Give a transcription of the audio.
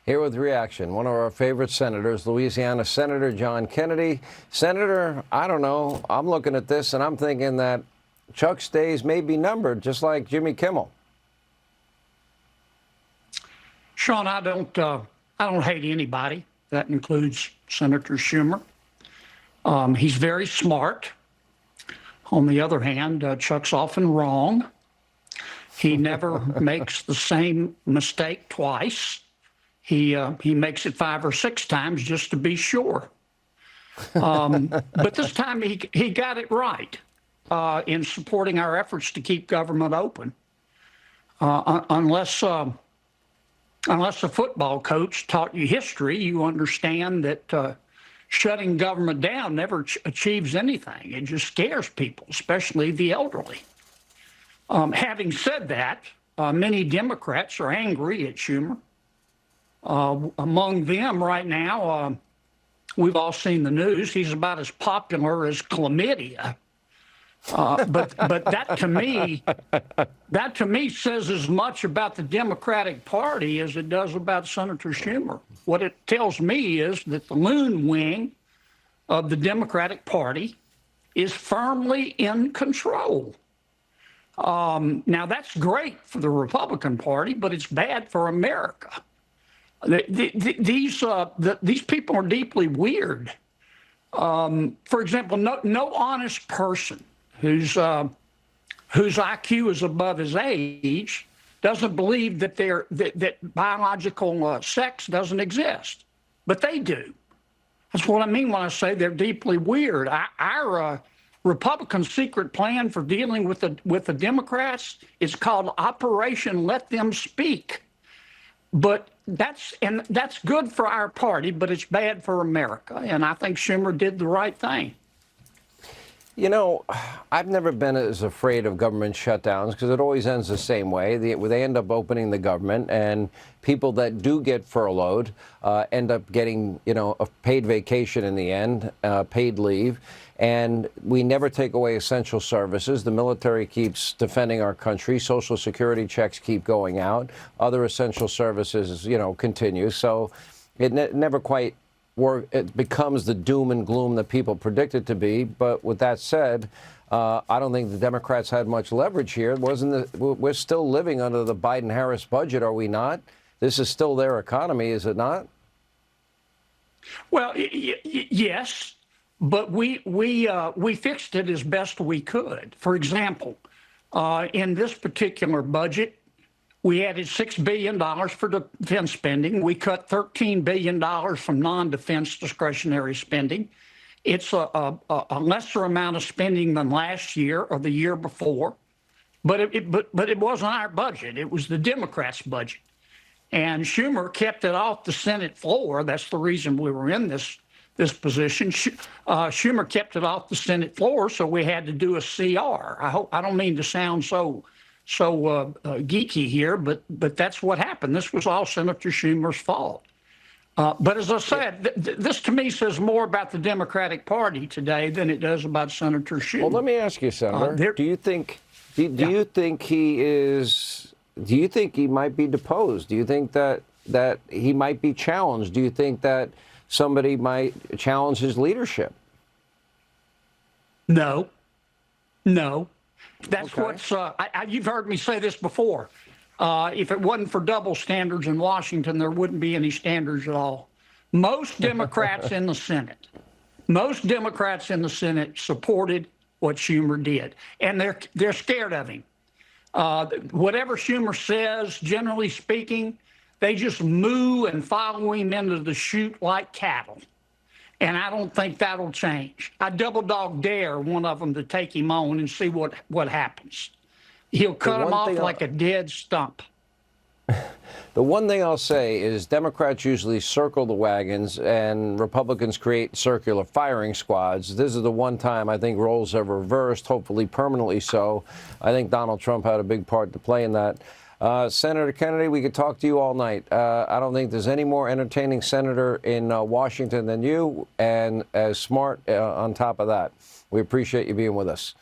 Here with reaction, one of our favorite senators, Louisiana Senator John Kennedy. Senator, I don't know, I'm looking at this and I'm thinking that Chuck's days may be numbered, just like Jimmy Kimmel. Sean, I don't hate anybody. That includes Senator Schumer. He's very smart. On the other hand, Chuck's often wrong. He never makes the same mistake twice. He makes it 5 or 6 times just to be sure. But this time he got it right in supporting our efforts to keep government open. Unless a football coach taught you history, you understand that shutting government down never achieves anything. It just scares people, especially the elderly. Having said that, many Democrats are angry at Schumer. Among them right now, we've all seen the news. He's about as popular as chlamydia. But that to me says as much about the Democratic Party as it does about Senator Schumer. What it tells me is that the Loon wing of the Democratic Party is firmly in control. Now that's great for the Republican Party, but it's bad for America. These people are deeply weird. For example, no honest person whose IQ is above his age doesn't believe that that biological sex doesn't exist, but they do. That's what I mean when I say they're deeply weird. Our Republican secret plan for dealing with the Democrats is called Operation Let Them Speak. But that's good for our party, but it's bad for America. And I think Schumer did the right thing. You know, I've never been as afraid of government shutdowns because it always ends the same way. They end up opening the government, and people that do get furloughed end up getting, a paid vacation in the end, paid leave. And we never take away essential services. The military keeps defending our country. Social Security checks keep going out. Other essential services, continue. So it never quite it becomes the doom and gloom that people predict it to be. But with that said, I don't think the Democrats had much leverage here. We're still living under the Biden-Harris budget, are we not? This is still their economy, is it not? Well, yes, but we fixed it as best we could. For example, in this particular budget, we added $6 billion for defense spending. We cut $13 billion from non-defense discretionary spending. It's a lesser amount of spending than last year or the year before, but it wasn't our budget. It was the Democrats' budget. And Schumer kept it off the Senate floor. That's the reason we were in this position. Schumer kept it off the Senate floor, so we had to do a CR. I don't mean to sound so geeky here, but that's what happened. This was all Senator Schumer's fault. But as I said, this to me says more about the Democratic Party today than it does about Senator Schumer. Well, let me ask you, Senator. Do you think he might be deposed? Do you think that he might be challenged? Do you think that somebody might challenge his leadership? No. That's okay. What's you've heard me say this before. If it wasn't for double standards in Washington, there wouldn't be any standards at all. Most Democrats in the Senate supported what Schumer did, and they're scared of him. Whatever Schumer says, generally speaking, they just moo and follow him into the chute like cattle. And I don't think that'll change. I double dog dare one of them to take him on and see what happens. He'll cut him off like a dead stump. The one thing I'll say is Democrats usually circle the wagons and Republicans create circular firing squads. This is the one time I think roles have reversed, hopefully permanently so. I think Donald Trump had a big part to play in that. Senator Kennedy, we could talk to you all night. I don't think there's any more entertaining senator in Washington than you, and as smart on top of that. We appreciate you being with us.